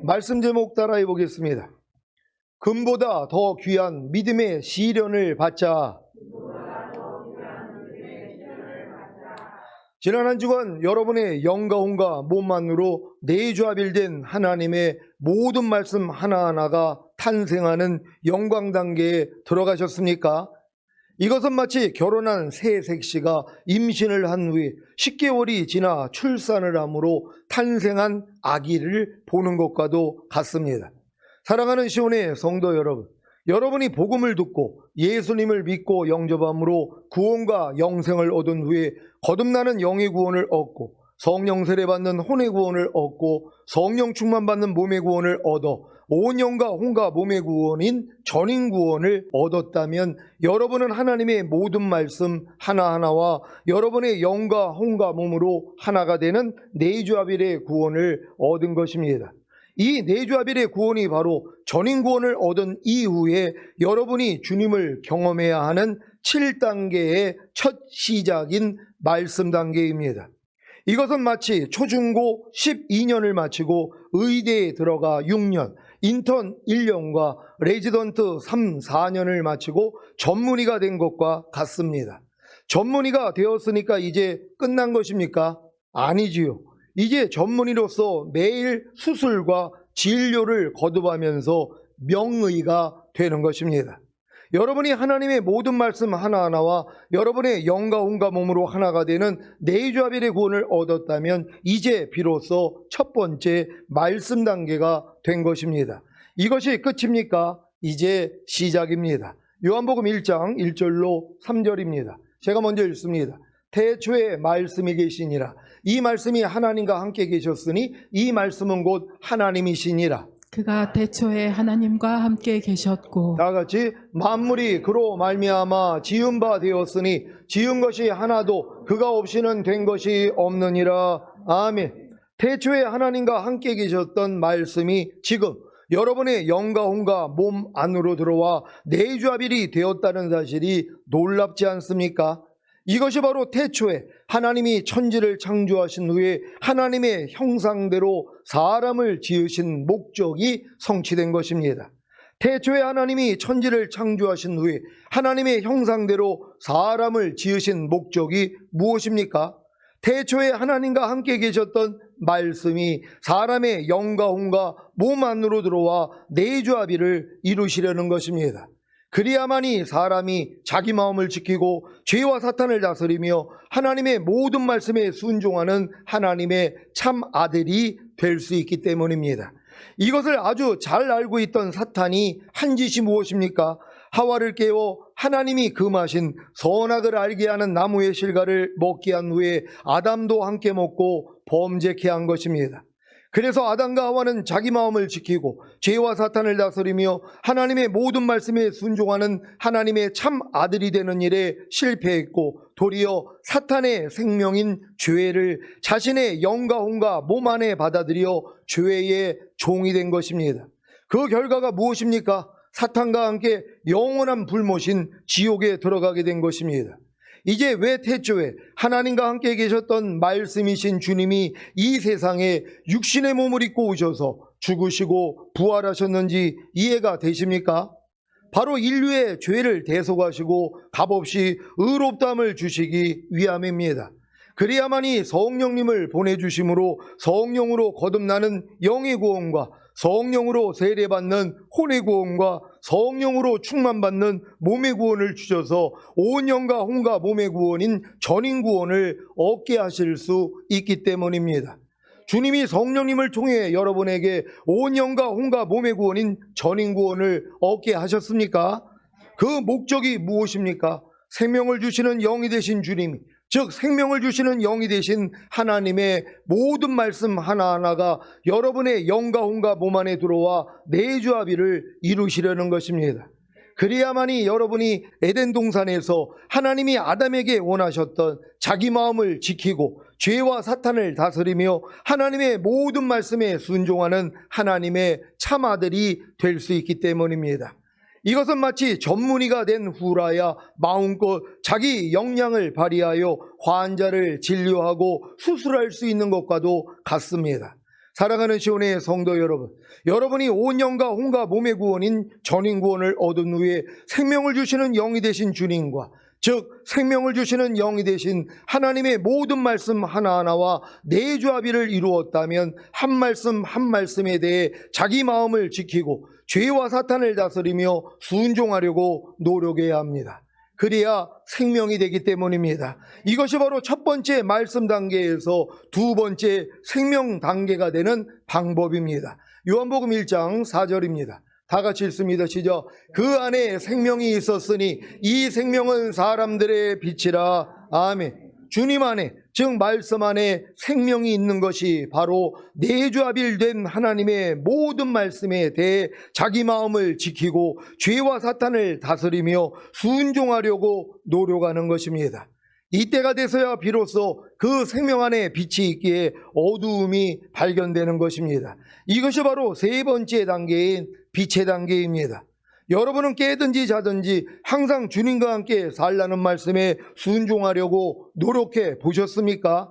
말씀 제목 따라해 보겠습니다. 금보다 더 귀한 믿음의 시련을 받자. 지난 한 주간 여러분의 영과 혼과 몸만으로 내조합일된 하나님의 모든 말씀 하나하나가 탄생하는 영광 단계에 들어가셨습니까? 이것은 마치 결혼한 새 색시가 임신을 한 후에 10개월이 지나 출산을 함으로 탄생한 아기를 보는 것과도 같습니다. 사랑하는 시온의 성도 여러분, 여러분이 복음을 듣고 예수님을 믿고 영접함으로 구원과 영생을 얻은 후에 거듭나는 영의 구원을 얻고 성령 세례받는 혼의 구원을 얻고 성령 충만받는 몸의 구원을 얻어 온 영과 혼과 몸의 구원인 전인 구원을 얻었다면 여러분은 하나님의 모든 말씀 하나하나와 여러분의 영과 혼과 몸으로 하나가 되는 내주합일의 구원을 얻은 것입니다. 이 내주합일의 구원이 바로 전인 구원을 얻은 이후에 여러분이 주님을 경험해야 하는 7단계의 첫 시작인 말씀 단계입니다. 이것은 마치 초중고 12년을 마치고 의대에 들어가 6년, 인턴 1년과 레지던트 3, 4년을 마치고 전문의가 된 것과 같습니다. 전문의가 되었으니까 이제 끝난 것입니까? 아니지요. 이제 전문의로서 매일 수술과 진료를 거듭하면서 명의가 되는 것입니다. 여러분이 하나님의 모든 말씀 하나하나와 여러분의 영과 혼과 몸으로 하나가 되는 내주합일의 구원을 얻었다면 이제 비로소 첫 번째 말씀 단계가 된 것입니다. 이것이 끝입니까? 이제 시작입니다. 요한복음 1장 1절로 3절입니다. 제가 먼저 읽습니다. 태초에 말씀이 계시니라. 이 말씀이 하나님과 함께 계셨으니 이 말씀은 곧 하나님이시니라. 그가 태초에 하나님과 함께 계셨고 다 같이 만물이 그로 말미암아 지은 바 되었으니 지은 것이 하나도 그가 없이는 된 것이 없느니라. 아멘. 태초에 하나님과 함께 계셨던 말씀이 지금 여러분의 영과 혼과 몸 안으로 들어와 내주합일이 되었다는 사실이 놀랍지 않습니까? 이것이 바로 태초에 하나님이 천지를 창조하신 후에 하나님의 형상대로 사람을 지으신 목적이 성취된 것입니다. 태초에 하나님이 천지를 창조하신 후에 하나님의 형상대로 사람을 지으신 목적이 무엇입니까? 태초에 하나님과 함께 계셨던 말씀이 사람의 영과 혼과 몸 안으로 들어와 내주합일을 이루시려는 것입니다. 그리야만이 사람이 자기 마음을 지키고 죄와 사탄을 다스리며 하나님의 모든 말씀에 순종하는 하나님의 참 아들이 될 수 있기 때문입니다. 이것을 아주 잘 알고 있던 사탄이 한 짓이 무엇입니까? 하와를 깨워 하나님이 금하신 선악을 알게 하는 나무의 실과를 먹게 한 후에 아담도 함께 먹고 범죄케 한 것입니다. 그래서 아담과 하와는 자기 마음을 지키고 죄와 사탄을 다스리며 하나님의 모든 말씀에 순종하는 하나님의 참 아들이 되는 일에 실패했고 도리어 사탄의 생명인 죄를 자신의 영과 혼과 몸 안에 받아들여 죄의 종이 된 것입니다. 그 결과가 무엇입니까? 사탄과 함께 영원한 불못인 지옥에 들어가게 된 것입니다. 이제 왜 태초에 하나님과 함께 계셨던 말씀이신 주님이 이 세상에 육신의 몸을 입고 오셔서 죽으시고 부활하셨는지 이해가 되십니까? 바로 인류의 죄를 대속하시고 값없이 의롭다함을 주시기 위함입니다. 그래야만이 성령님을 보내주심으로 성령으로 거듭나는 영의 구원과 성령으로 세례받는 혼의 구원과 성령으로 충만받는 몸의 구원을 주셔서 온 영과 혼과 몸의 구원인 전인 구원을 얻게 하실 수 있기 때문입니다. 주님이 성령님을 통해 여러분에게 온 영과 혼과 몸의 구원인 전인 구원을 얻게 하셨습니까? 그 목적이 무엇입니까? 생명을 주시는 영이 되신 주님이, 즉 생명을 주시는 영이 되신 하나님의 모든 말씀 하나하나가 여러분의 영과 혼과 몸 안에 들어와 내주합일을 이루시려는 것입니다. 그래야만이 여러분이 에덴 동산에서 하나님이 아담에게 원하셨던 자기 마음을 지키고 죄와 사탄을 다스리며 하나님의 모든 말씀에 순종하는 하나님의 참 아들이 될 수 있기 때문입니다. 이것은 마치 전문의가 된 후라야 마음껏 자기 역량을 발휘하여 환자를 진료하고 수술할 수 있는 것과도 같습니다. 사랑하는 시온의 성도 여러분, 여러분이 온 영과 혼과 몸의 구원인 전인 구원을 얻은 후에 생명을 주시는 영이 되신 주님과, 즉 생명을 주시는 영이 되신 하나님의 모든 말씀 하나하나와 내조합의를 이루었다면 한 말씀 한 말씀에 대해 자기 마음을 지키고 죄와 사탄을 다스리며 순종하려고 노력해야 합니다. 그래야 생명이 되기 때문입니다. 이것이 바로 첫 번째 말씀 단계에서 두 번째 생명 단계가 되는 방법입니다. 요한복음 1장 4절입니다. 다 같이 읽습니다. 시작. 그 안에 생명이 있었으니 이 생명은 사람들의 빛이라. 아멘. 주님 안에, 즉 말씀 안에 생명이 있는 것이 바로 내조합일된 하나님의 모든 말씀에 대해 자기 마음을 지키고 죄와 사탄을 다스리며 순종하려고 노력하는 것입니다. 이때가 돼서야 비로소 그 생명 안에 빛이 있기에 어두움이 발견되는 것입니다. 이것이 바로 세 번째 단계인 빛의 단계입니다. 여러분은 깨든지 자든지 항상 주님과 함께 살라는 말씀에 순종하려고 노력해 보셨습니까?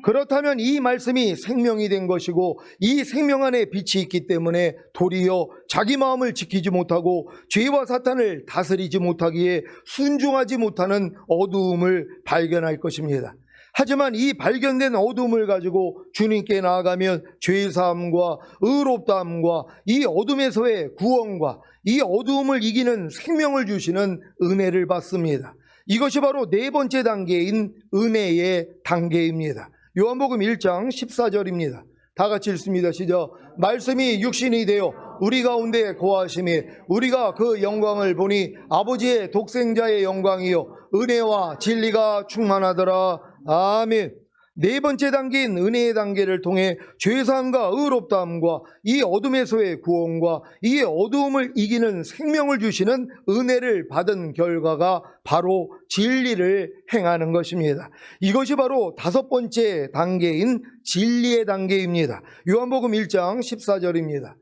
그렇다면 이 말씀이 생명이 된 것이고 이 생명 안에 빛이 있기 때문에 도리어 자기 마음을 지키지 못하고 죄와 사탄을 다스리지 못하기에 순종하지 못하는 어두움을 발견할 것입니다. 하지만 이 발견된 어둠을 가지고 주님께 나아가면 죄사함과 의롭다함과 이 어둠에서의 구원과 이 어두움을 이기는 생명을 주시는 은혜를 받습니다. 이것이 바로 네 번째 단계인 은혜의 단계입니다. 요한복음 1장 14절입니다. 다 같이 읽습니다. 시작. 말씀이 육신이 되어 우리 가운데 거하심에 우리가 그 영광을 보니 아버지의 독생자의 영광이요 은혜와 진리가 충만하더라. 아멘. 네 번째 단계인 은혜의 단계를 통해 죄사함과 의롭다함과 이 어둠에서의 구원과 이 어두움을 이기는 생명을 주시는 은혜를 받은 결과가 바로 진리를 행하는 것입니다. 이것이 바로 다섯 번째 단계인 진리의 단계입니다. 요한복음 1장 14절입니다.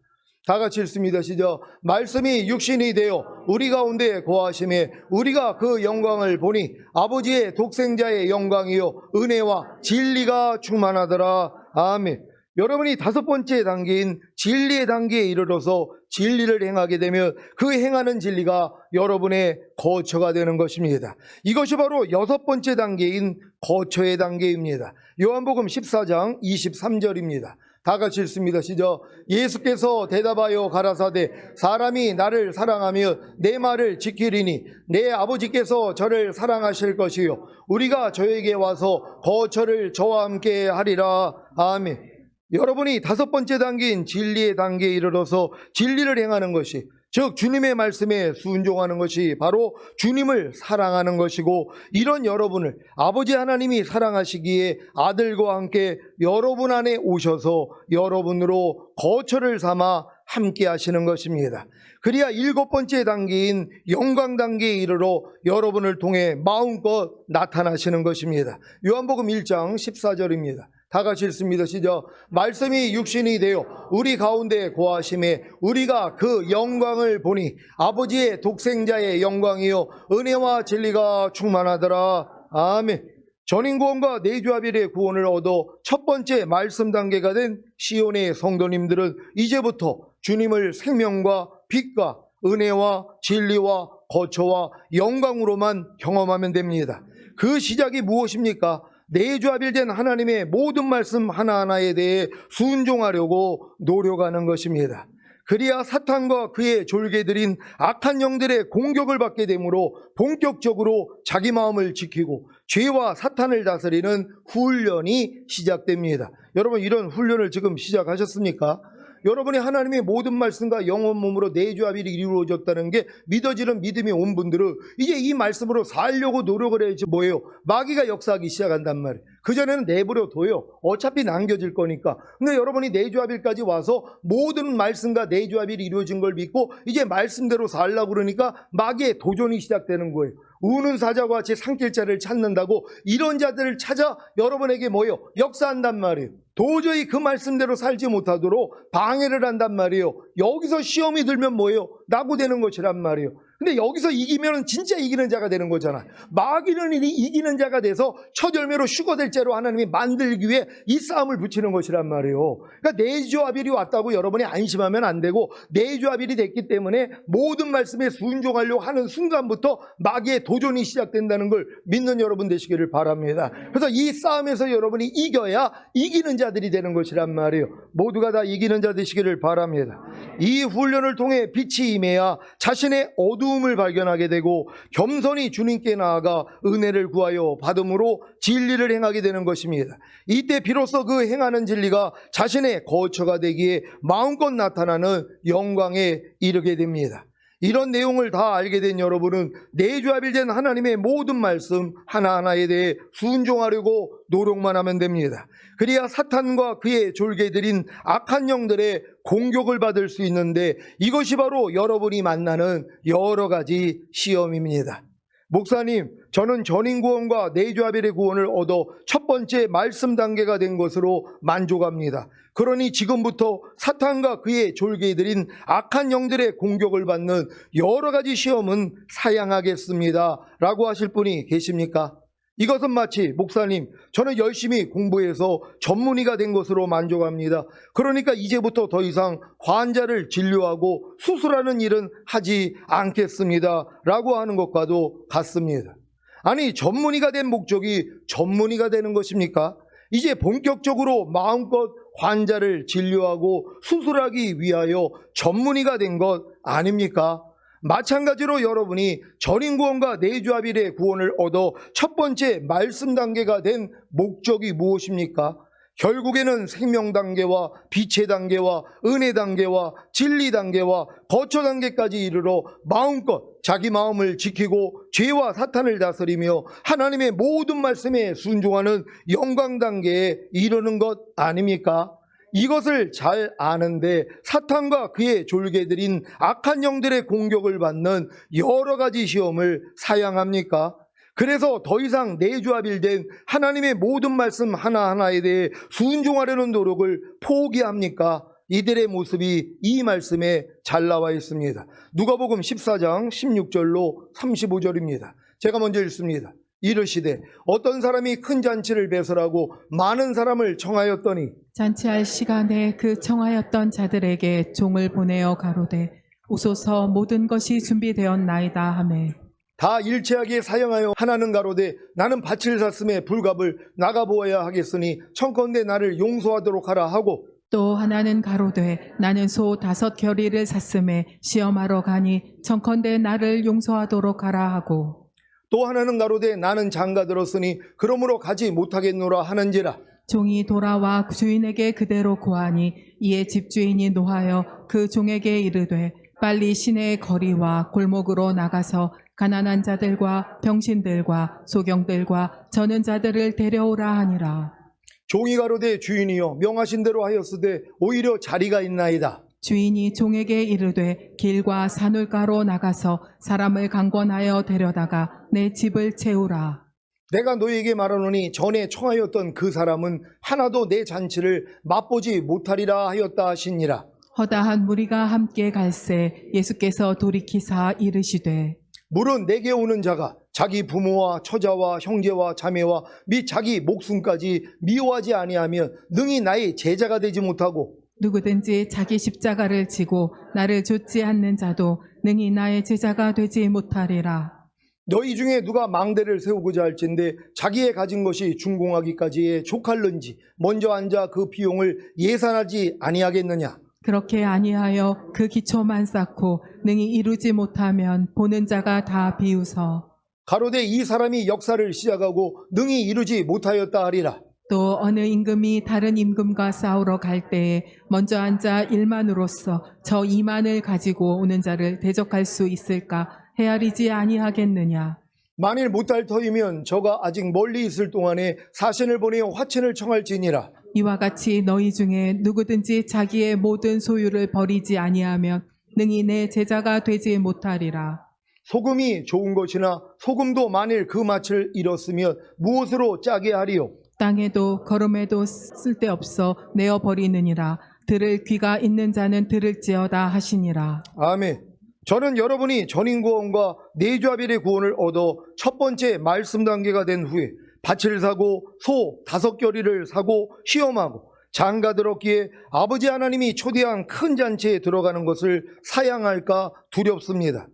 다 같이 읽습니다. 시작. 말씀이 육신이 되어 우리 가운데 거하심에 우리가 그 영광을 보니 아버지의 독생자의 영광이요 은혜와 진리가 충만하더라. 아멘. 여러분이 다섯 번째 단계인 진리의 단계에 이르러서 진리를 행하게 되면 그 행하는 진리가 여러분의 거처가 되는 것입니다. 이것이 바로 여섯 번째 단계인 거처의 단계입니다. 요한복음 14장 23절입니다. 다 같이 읽습니다. 시작. 예수께서 대답하여 가라사대 사람이 나를 사랑하며 내 말을 지키리니 내 아버지께서 저를 사랑하실 것이요 우리가 저에게 와서 거처를 저와 함께 하리라. 아멘. 여러분이 다섯 번째 단계인 진리의 단계에 이르러서 진리를 행하는 것이, 즉 주님의 말씀에 순종하는 것이 바로 주님을 사랑하는 것이고, 이런 여러분을 아버지 하나님이 사랑하시기에 아들과 함께 여러분 안에 오셔서 여러분으로 거처를 삼아 함께 하시는 것입니다. 그래야 일곱 번째 단계인 영광 단계에 이르러 여러분을 통해 마음껏 나타나시는 것입니다. 요한복음 1장 14절입니다. 다 같이 읽습니다. 시작. 말씀이 육신이 되어 우리 가운데 거하심에 우리가 그 영광을 보니 아버지의 독생자의 영광이요 은혜와 진리가 충만하더라. 아멘. 전인구원과 내주합일의 구원을 얻어 첫 번째 말씀 단계가 된 시온의 성도님들은 이제부터 주님을 생명과 빛과 은혜와 진리와 거처와 영광으로만 경험하면 됩니다. 그 시작이 무엇입니까? 내주합일된 하나님의 모든 말씀 하나하나에 대해 순종하려고 노력하는 것입니다. 그래야 사탄과 그의 졸개들인 악한 영들의 공격을 받게 되므로 본격적으로 자기 마음을 지키고 죄와 사탄을 다스리는 훈련이 시작됩니다. 여러분, 이런 훈련을 지금 시작하셨습니까? 여러분이 하나님의 모든 말씀과 영혼 몸으로 내주합일이 이루어졌다는 게 믿어지는 믿음이 온 분들은 이제 이 말씀으로 살려고 노력을 해야지 뭐예요? 마귀가 역사하기 시작한단 말이에요. 그전에는 내버려 둬요. 어차피 남겨질 거니까. 근데 여러분이 내주합일까지 와서 모든 말씀과 내주합일이 이루어진 걸 믿고 이제 말씀대로 살려고 그러니까 마귀의 도전이 시작되는 거예요. 우는 사자와 같이 산길자를 찾는다고 이런 자들을 찾아 여러분에게 뭐예요? 역사한단 말이에요. 도저히 그 말씀대로 살지 못하도록 방해를 한단 말이에요. 여기서 시험이 들면 뭐예요? 라고 되는 것이란 말이에요. 근데 여기서 이기면 진짜 이기는 자가 되는 거잖아. 마귀는 이기는 자가 돼서 첫 열매로 슈거될 자로 하나님이 만들기 위해 이 싸움을 붙이는 것이란 말이에요. 그러니까 내주아빌이 왔다고 여러분이 안심하면 안 되고, 내주아빌이 됐기 때문에 모든 말씀에 순종하려고 하는 순간부터 마귀의 도전이 시작된다는 걸 믿는 여러분 되시기를 바랍니다. 그래서 이 싸움에서 여러분이 이겨야 이기는 자들이 되는 것이란 말이에요. 모두가 다 이기는 자 되시기를 바랍니다. 이 훈련을 통해 빛이 임해야 자신의 어두움을 발견하게 되고 겸손히 주님께 나아가 은혜를 구하여 받음으로 진리를 행하게 되는 것입니다. 이때 비로소 그 행하는 진리가 자신의 거처가 되기에 마음껏 나타나는 영광에 이르게 됩니다. 이런 내용을 다 알게 된 여러분은 내주아빌된 하나님의 모든 말씀 하나하나에 대해 순종하려고 노력만 하면 됩니다. 그래야 사탄과 그의 졸개들인 악한 영들의 공격을 받을 수 있는데, 이것이 바로 여러분이 만나는 여러 가지 시험입니다. 목사님, 저는 전인구원과 내주아벨의 구원을 얻어 첫 번째 말씀 단계가 된 것으로 만족합니다. 그러니 지금부터 사탄과 그의 졸개들인 악한 영들의 공격을 받는 여러 가지 시험은 사양하겠습니다 라고 하실 분이 계십니까? 이것은 마치 목사님, 저는 열심히 공부해서 전문의가 된 것으로 만족합니다. 그러니까 이제부터 더 이상 환자를 진료하고 수술하는 일은 하지 않겠습니다 라고 하는 것과도 같습니다. 아니, 전문의가 된 목적이 전문의가 되는 것입니까? 이제 본격적으로 마음껏 환자를 진료하고 수술하기 위하여 전문의가 된 것 아닙니까? 마찬가지로 여러분이 전인구원과 내주아빌의 구원을 얻어 첫 번째 말씀 단계가 된 목적이 무엇입니까? 결국에는 생명 단계와 빛의 단계와 은혜 단계와 진리 단계와 거처 단계까지 이르러 마음껏 자기 마음을 지키고 죄와 사탄을 다스리며 하나님의 모든 말씀에 순종하는 영광 단계에 이르는 것 아닙니까? 이것을 잘 아는데 사탄과 그의 졸개들인 악한 영들의 공격을 받는 여러 가지 시험을 사양합니까? 그래서 더 이상 내주아빌된 하나님의 모든 말씀 하나하나에 대해 순종하려는 노력을 포기합니까? 이들의 모습이 이 말씀에 잘 나와 있습니다. 누가복음 14장 16절로 35절입니다. 제가 먼저 읽습니다. 이르시되 어떤 사람이 큰 잔치를 배설하고 많은 사람을 청하였더니 잔치할 시간에 그 청하였던 자들에게 종을 보내어 가로되 오소서 모든 것이 준비되었나이다 하매 다 일체하게 사용하여 하나는 가로되 나는 밭을 샀음에 불갑을 나가보아야 하겠으니 청컨대 나를 용서하도록 하라 하고, 또 하나는 가로되 나는 소 5겨리를 샀음에 시험하러 가니 청컨대 나를 용서하도록 하라 하고, 또 하나는 가로되 나는 장가 들었으니 그러므로 가지 못하겠노라 하는지라. 종이 돌아와 주인에게 그대로 고하니 이에 집주인이 노하여 그 종에게 이르되 빨리 시내의 거리와 골목으로 나가서 가난한 자들과 병신들과 소경들과 저는 자들을 데려오라 하니라. 종이 가로되 주인이여 명하신 대로 하였으되 오히려 자리가 있나이다. 주인이 종에게 이르되 길과 산울가로 나가서 사람을 강권하여 데려다가 내 집을 채우라. 내가 너희에게 말하노니 전에 청하였던 그 사람은 하나도 내 잔치를 맛보지 못하리라 하였다 하시니라. 허다한 무리가 함께 갈새 예수께서 돌이키사 이르시되 물은 내게 오는 자가 자기 부모와 처자와 형제와 자매와 및 자기 목숨까지 미워하지 아니하면 능히 나의 제자가 되지 못하고, 누구든지 자기 십자가를 지고 나를 좇지 않는 자도 능히 나의 제자가 되지 못하리라. 너희 중에 누가 망대를 세우고자 할진대 자기의 가진 것이 준공하기까지에 족할는지 먼저 앉아 그 비용을 예산하지 아니하겠느냐. 그렇게 아니하여 그 기초만 쌓고 능히 이루지 못하면 보는 자가 다 비웃어 가로되 이 사람이 역사를 시작하고 능히 이루지 못하였다 하리라. 또 어느 임금이 다른 임금과 싸우러 갈 때에 먼저 앉아 1만으로서 저 2만을 가지고 오는 자를 대적할 수 있을까 헤아리지 아니하겠느냐. 만일 못할 터이면 저가 아직 멀리 있을 동안에 사신을 보내어 화친을 청할지니라. 이와 같이 너희 중에 누구든지 자기의 모든 소유를 버리지 아니하면 능히 내 제자가 되지 못하리라. 소금이 좋은 것이나 소금도 만일 그 맛을 잃었으면 무엇으로 짜게 하리요. 땅에도 거름에도 쓸데없어 내어버리느니라. 들을 귀가 있는 자는 들을지어다 하시니라. 아멘. 저는 여러분이 전인구원과 내주아벨의 구원을 얻어 첫 번째 말씀 단계가 된 후에 밭을 사고 소 5겨리를 사고 시험하고 장가들 얻기에 아버지 하나님이 초대한 큰 잔치에 들어가는 것을 사양할까 두렵습니다.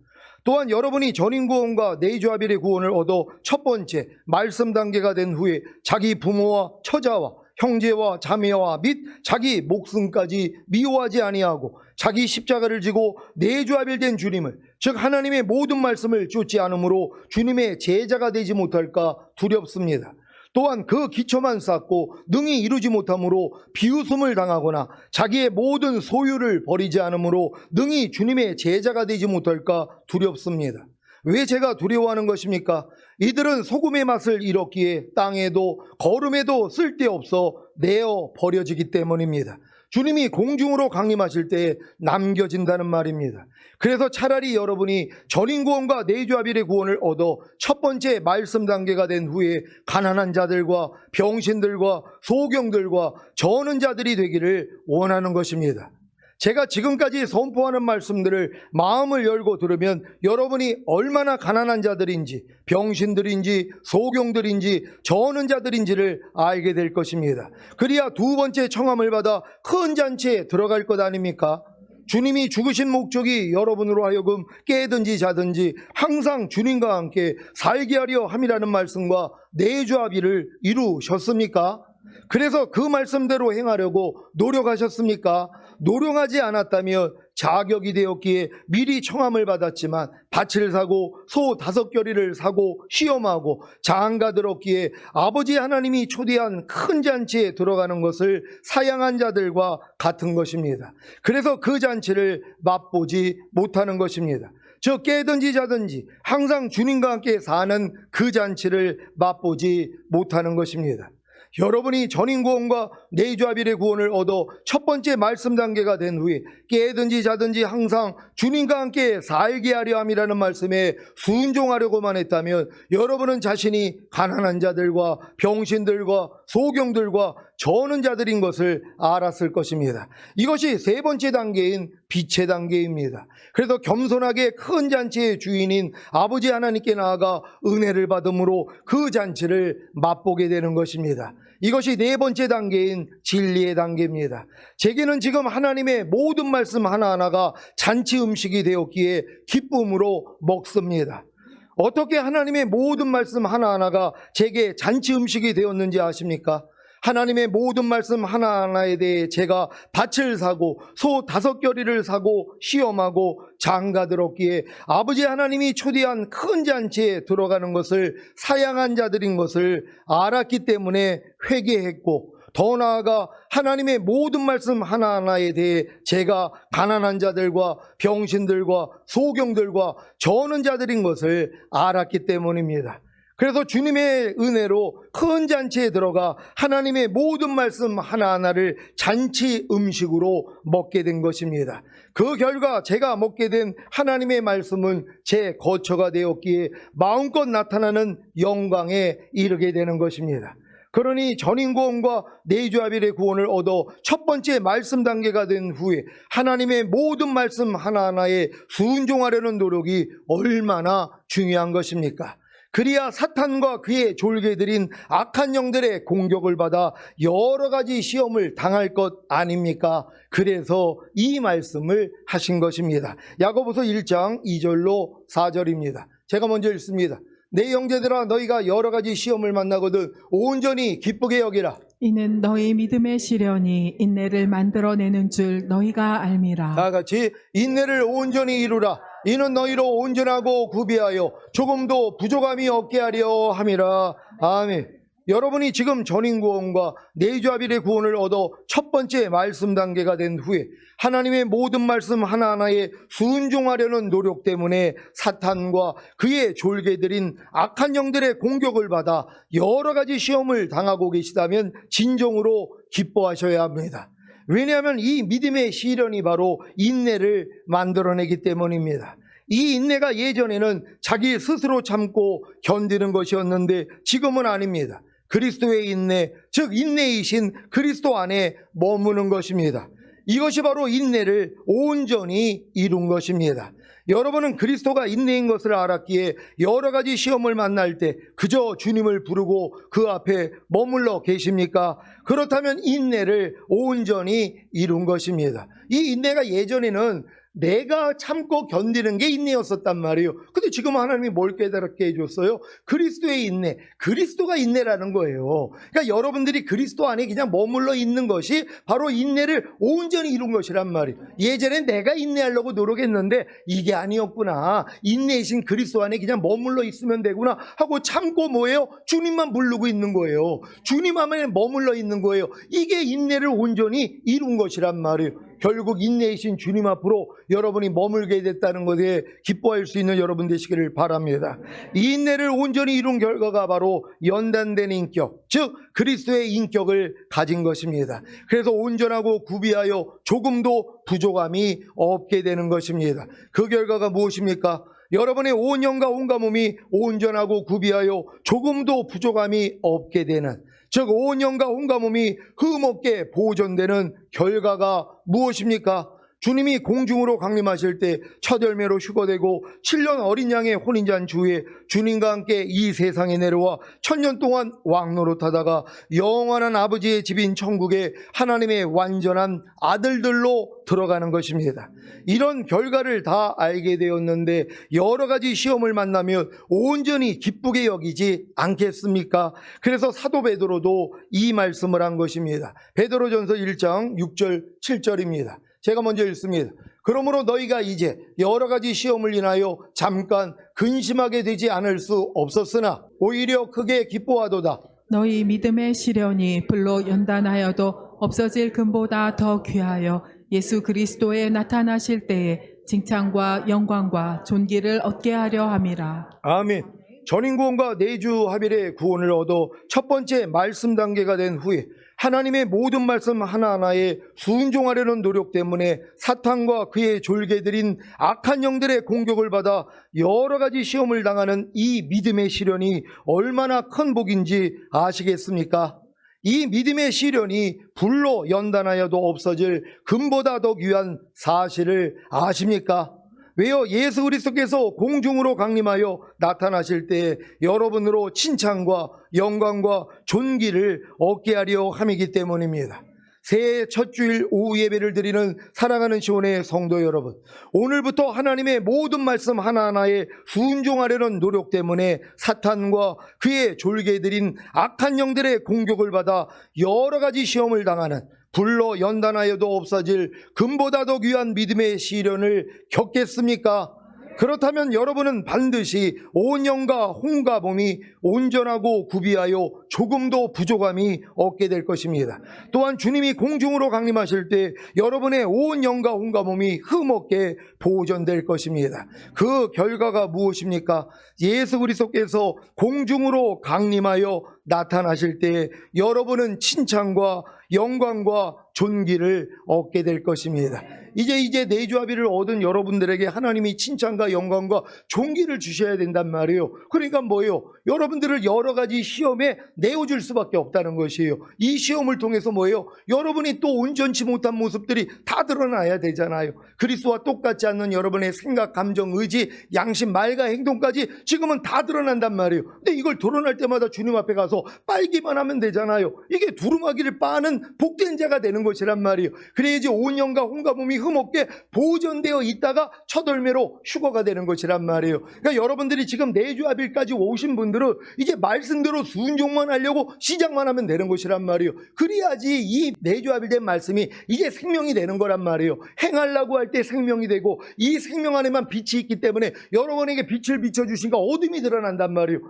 또한 여러분이 전인구원과 내주아벨의 구원을 얻어 첫 번째 말씀 단계가 된 후에 자기 부모와 처자와 형제와 자매와 및 자기 목숨까지 미워하지 아니하고 자기 십자가를 지고 내주아벨 된 주님을, 즉 하나님의 모든 말씀을 쫓지 않으므로 주님의 제자가 되지 못할까 두렵습니다. 또한 그 기초만 쌓고 능히 이루지 못함으로 비웃음을 당하거나 자기의 모든 소유를 버리지 않으므로 능히 주님의 제자가 되지 못할까 두렵습니다. 왜 제가 두려워하는 것입니까? 이들은 소금의 맛을 잃었기에 땅에도 거름에도 쓸데없어 내어 버려지기 때문입니다. 주님이 공중으로 강림하실 때에 남겨진다는 말입니다. 그래서 차라리 여러분이 전인구원과 내주아벨의 구원을 얻어 첫 번째 말씀 단계가 된 후에 가난한 자들과 병신들과 소경들과 저는 자들이 되기를 원하는 것입니다. 제가 지금까지 선포하는 말씀들을 마음을 열고 들으면 여러분이 얼마나 가난한 자들인지 병신들인지 소경들인지 저는 자들인지를 알게 될 것입니다. 그래야 두 번째 청함을 받아 큰 잔치에 들어갈 것 아닙니까? 주님이 죽으신 목적이 여러분으로 하여금 깨든지 자든지 항상 주님과 함께 살게 하려 함이라는 말씀과 내주아벨을 이루셨습니까? 그래서 그 말씀대로 행하려고 노력하셨습니까? 노력하지 않았다면 자격이 되었기에 미리 청함을 받았지만 밭을 사고 소 5겨리를 사고 시험하고 장가들 얻기에 아버지 하나님이 초대한 큰 잔치에 들어가는 것을 사양한 자들과 같은 것입니다. 그래서 그 잔치를 맛보지 못하는 것입니다. 저 깨든지 자든지 항상 주님과 함께 사는 그 잔치를 맛보지 못하는 것입니다. 여러분이 전인구원과 내주아벨의 구원을 얻어 첫 번째 말씀 단계가 된 후에 깨든지 자든지 항상 주님과 함께 살게 하려 함이라는 말씀에 순종하려고만 했다면 여러분은 자신이 가난한 자들과 병신들과 소경들과 저는 자들인 것을 알았을 것입니다. 이것이 세 번째 단계인 빛의 단계입니다. 그래서 겸손하게 큰 잔치의 주인인 아버지 하나님께 나아가 은혜를 받음으로 그 잔치를 맛보게 되는 것입니다. 이것이 네 번째 단계인 진리의 단계입니다. 제게는 지금 하나님의 모든 말씀 하나하나가 잔치 음식이 되었기에 기쁨으로 먹습니다. 어떻게 하나님의 모든 말씀 하나하나가 제게 잔치 음식이 되었는지 아십니까? 하나님의 모든 말씀 하나하나에 대해 제가 밭을 사고 소 5겨리를 사고 시험하고 장가들 얻기에 아버지 하나님이 초대한 큰 잔치에 들어가는 것을 사양한 자들인 것을 알았기 때문에 회개했고, 더 나아가 하나님의 모든 말씀 하나하나에 대해 제가 가난한 자들과 병신들과 소경들과 저는 자들인 것을 알았기 때문입니다. 그래서 주님의 은혜로 큰 잔치에 들어가 하나님의 모든 말씀 하나하나를 잔치 음식으로 먹게 된 것입니다. 그 결과 제가 먹게 된 하나님의 말씀은 제 거처가 되었기에 마음껏 나타나는 영광에 이르게 되는 것입니다. 그러니 전인구원과 내주아벨의 구원을 얻어 첫 번째 말씀 단계가 된 후에 하나님의 모든 말씀 하나하나에 순종하려는 노력이 얼마나 중요한 것입니까? 그리야 사탄과 그의 졸개들인 악한 영들의 공격을 받아 여러 가지 시험을 당할 것 아닙니까? 그래서 이 말씀을 하신 것입니다. 야고보서 1장 2절로 4절입니다. 제가 먼저 읽습니다. 내 형제들아, 너희가 여러 가지 시험을 만나거든 온전히 기쁘게 여기라. 이는 너희 믿음의 시련이 인내를 만들어내는 줄 너희가 알미라. 다 같이 인내를 온전히 이루라. 이는 너희로 온전하고 구비하여 조금도 부족함이 없게 하려 함이라. 아멘. 여러분이 지금 전인구원과 내주아벨의 구원을 얻어 첫 번째 말씀 단계가 된 후에 하나님의 모든 말씀 하나하나에 순종하려는 노력 때문에 사탄과 그의 졸개들인 악한 영들의 공격을 받아 여러 가지 시험을 당하고 계시다면 진정으로 기뻐하셔야 합니다. 왜냐하면 이 믿음의 시련이 바로 인내를 만들어내기 때문입니다. 이 인내가 예전에는 자기 스스로 참고 견디는 것이었는데 지금은 아닙니다. 그리스도의 인내, 즉 인내이신 그리스도 안에 머무는 것입니다. 이것이 바로 인내를 온전히 이룬 것입니다. 여러분은 그리스도가 인내인 것을 알았기에 여러 가지 시험을 만날 때 그저 주님을 부르고 그 앞에 머물러 계십니까? 그렇다면 인내를 온전히 이룬 것입니다. 이 인내가 예전에는 내가 참고 견디는 게 인내였었단 말이에요. 근데 지금 하나님이 뭘 깨달게 해줬어요? 그리스도의 인내, 그리스도가 인내라는 거예요. 그러니까 여러분들이 그리스도 안에 그냥 머물러 있는 것이 바로 인내를 온전히 이룬 것이란 말이에요. 예전엔 내가 인내하려고 노력했는데 이게 아니었구나. 인내이신 그리스도 안에 그냥 머물러 있으면 되구나 하고 참고 뭐예요? 주님만 부르고 있는 거예요. 주님 안에 머물러 있는 거예요. 이게 인내를 온전히 이룬 것이란 말이에요. 결국 인내이신 주님 앞으로 여러분이 머물게 됐다는 것에 기뻐할 수 있는 여러분 되시기를 바랍니다. 이 인내를 온전히 이룬 결과가 바로 연단된 인격, 즉 그리스도의 인격을 가진 것입니다. 그래서 온전하고 구비하여 조금도 부족함이 없게 되는 것입니다. 그 결과가 무엇입니까? 여러분의 온 영과 온과 몸이 온전하고 구비하여 조금도 부족함이 없게 되는, 즉 온 영과 온과 몸이 흠없게 보존되는 결과가 무엇입니까? 주님이 공중으로 강림하실 때 첫 열매로 휴거되고 7년 어린 양의 혼인잔 주에 주님과 함께 이 세상에 내려와 1000년 동안 왕노릇하다가 영원한 아버지의 집인 천국에 하나님의 완전한 아들들로 들어가는 것입니다. 이런 결과를 다 알게 되었는데 여러 가지 시험을 만나면 온전히 기쁘게 여기지 않겠습니까? 그래서 사도 베드로도 이 말씀을 한 것입니다. 베드로전서 1장 6절 7절입니다. 제가 먼저 읽습니다. 그러므로 너희가 이제 여러 가지 시험을 인하여 잠깐 근심하게 되지 않을 수 없었으나 오히려 크게 기뻐하도다. 너희 믿음의 시련이 불로 연단하여도 없어질 금보다 더 귀하여 예수 그리스도에 나타나실 때에 칭찬과 영광과 존귀를 얻게 하려 함이라. 아멘. 전인구원과 내주 합일의 구원을 얻어 첫 번째 말씀 단계가 된 후에 하나님의 모든 말씀 하나하나에 순종하려는 노력 때문에 사탄과 그의 졸개들인 악한 영들의 공격을 받아 여러 가지 시험을 당하는 이 믿음의 시련이 얼마나 큰 복인지 아시겠습니까? 이 믿음의 시련이 불로 연단하여도 없어질 금보다 더 귀한 사실을 아십니까? 왜요? 예수 그리스도께서 공중으로 강림하여 나타나실 때 여러분으로 칭찬과 영광과 존귀를 얻게 하려 함이기 때문입니다. 새해 첫 주일 오후 예배를 드리는 사랑하는 시온의 성도 여러분, 오늘부터 하나님의 모든 말씀 하나하나에 순종하려는 노력 때문에 사탄과 그의 졸개들인 악한 영들의 공격을 받아 여러 가지 시험을 당하는, 불로 연단하여도 없어질 금보다 더 귀한 믿음의 시련을 겪겠습니까? 그렇다면 여러분은 반드시 온 영과 혼과 몸이 온전하고 구비하여 조금도 부족함이 없게 될 것입니다. 또한 주님이 공중으로 강림하실 때 여러분의 온 영과 혼과 몸이 흠없게 보존될 것입니다. 그 결과가 무엇입니까? 예수 그리스도께서 공중으로 강림하여 나타나실 때 여러분은 칭찬과 영광과 존귀를 얻게 될 것입니다. 이제 내주합의를 얻은 여러분들에게 하나님이 칭찬과 영광과 존귀를 주셔야 된단 말이에요. 그러니까 뭐예요? 여러분들을 여러 가지 시험에 내어줄 수밖에 없다는 것이에요. 이 시험을 통해서 뭐예요? 여러분이 또 온전치 못한 모습들이 다 드러나야 되잖아요. 그리스도와 똑같지 않는 여러분의 생각, 감정, 의지, 양심, 말과 행동까지 지금은 다 드러난단 말이에요. 근데 이걸 드러날 때마다 주님 앞에 가서 빨기만 하면 되잖아요. 이게 두루마기를 빠는 복된 자가 되는 것이란 말이에요. 그래야지 온 영과 혼과 몸이 흠없게 보존되어 있다가 첫 열매로 휴거가 되는 것이란 말이에요. 그러니까 여러분들이 지금 내주합일까지 오신 분들은 이제 말씀대로 순종만 하려고 시작만 하면 되는 것이란 말이에요. 그래야지 이 내주합일된 말씀이 이제 생명이 되는 거란 말이에요. 행하려고 할 때 생명이 되고 이 생명 안에만 빛이 있기 때문에 여러분에게 빛을 비춰주신가 어둠이 드러난단 말이에요.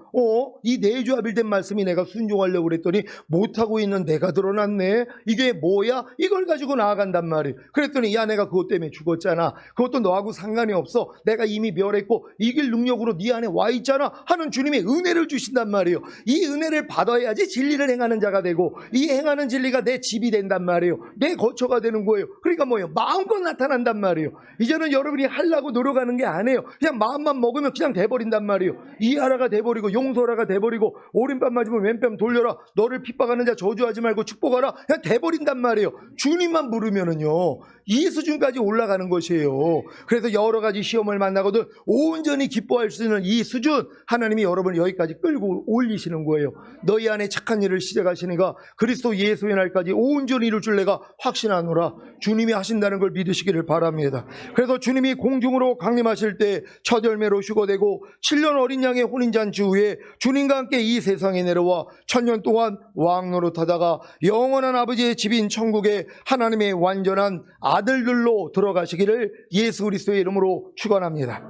이 내주합일된 말씀이 내가 순종하려고 그랬더니 못하고 있는 내가 드러났네. 이게 뭐야? 이걸 가지고 나아간단 말이에요. 그랬더니 야, 내가 그것 때문에 죽었잖아. 그것도 너하고 상관이 없어. 내가 이미 멸했고 이길 능력으로 네 안에 와 있잖아 하는 주님의 은혜를 주신단 말이에요. 이 은혜를 받아야지 진리를 행하는 자가 되고 이 행하는 진리가 내 집이 된단 말이에요. 내 거처가 되는 거예요. 그러니까 뭐예요? 마음껏 나타난단 말이에요. 이제는 여러분이 하려고 노력하는 게 아니에요. 그냥 마음만 먹으면 그냥 돼버린단 말이에요. 이하라가 돼버리고 용서라가 돼버리고 오른뺨 맞으면 왼뺨 돌려라. 너를 핍박하는 자 저주하지 말고 축복하라. 그냥 돼버린단 말이에요. 주님만 부르면은요, 이 수준까지 올라가는 것이에요. 그래서 여러 가지 시험을 만나거든 온전히 기뻐할 수 있는 이 수준, 하나님이 여러분을 여기까지 끌고 올리시는 거예요. 너희 안에 착한 일을 시작하시니까 그리스도 예수의 날까지 온전히 이룰 줄 내가 확신하노라. 주님이 하신다는 걸 믿으시기를 바랍니다. 그래서 주님이 공중으로 강림하실 때 첫 열매로 휴거되고 7년 어린 양의 혼인잔치 후에 주님과 함께 이 세상에 내려와 1000년 동안 왕노릇하다가 영원한 아버지의 집인 천국에 하나님의 완전한 아들들로 들어가시기를 예수 그리스도의 이름으로 축원합니다.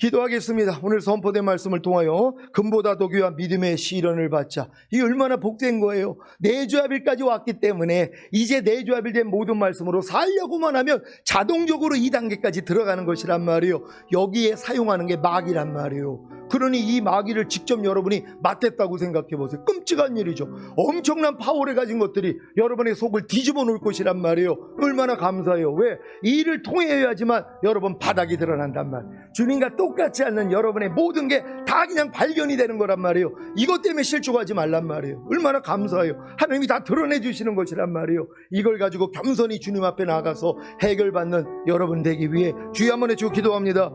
기도하겠습니다. 오늘 선포된 말씀을 통하여 금보다 더 귀한 믿음의 시련을 받자. 이게 얼마나 복된 거예요. 내주합일까지 왔기 때문에 이제 내주합일 된 모든 말씀으로 살려고만 하면 자동적으로 2단계까지 들어가는 것이란 말이에요. 여기에 사용하는 게 마귀란 말이에요. 그러니 이 마귀를 직접 여러분이 맞댔다고 생각해 보세요. 끔찍한 일이죠. 엄청난 파워를 가진 것들이 여러분의 속을 뒤집어 놓을 것이란 말이에요. 얼마나 감사해요. 왜? 이 일을 통해야지만 여러분 바닥이 드러난단 말이에요. 주님과 똑같지 않는 여러분의 모든 게 다 그냥 발견이 되는 거란 말이에요. 이것 때문에 실족하지 말란 말이에요. 얼마나 감사해요. 하나님이 다 드러내 주시는 것이란 말이에요. 이걸 가지고 겸손히 주님 앞에 나가서 해결받는 여러분 되기 위해 주여 한번 해주고 기도합니다.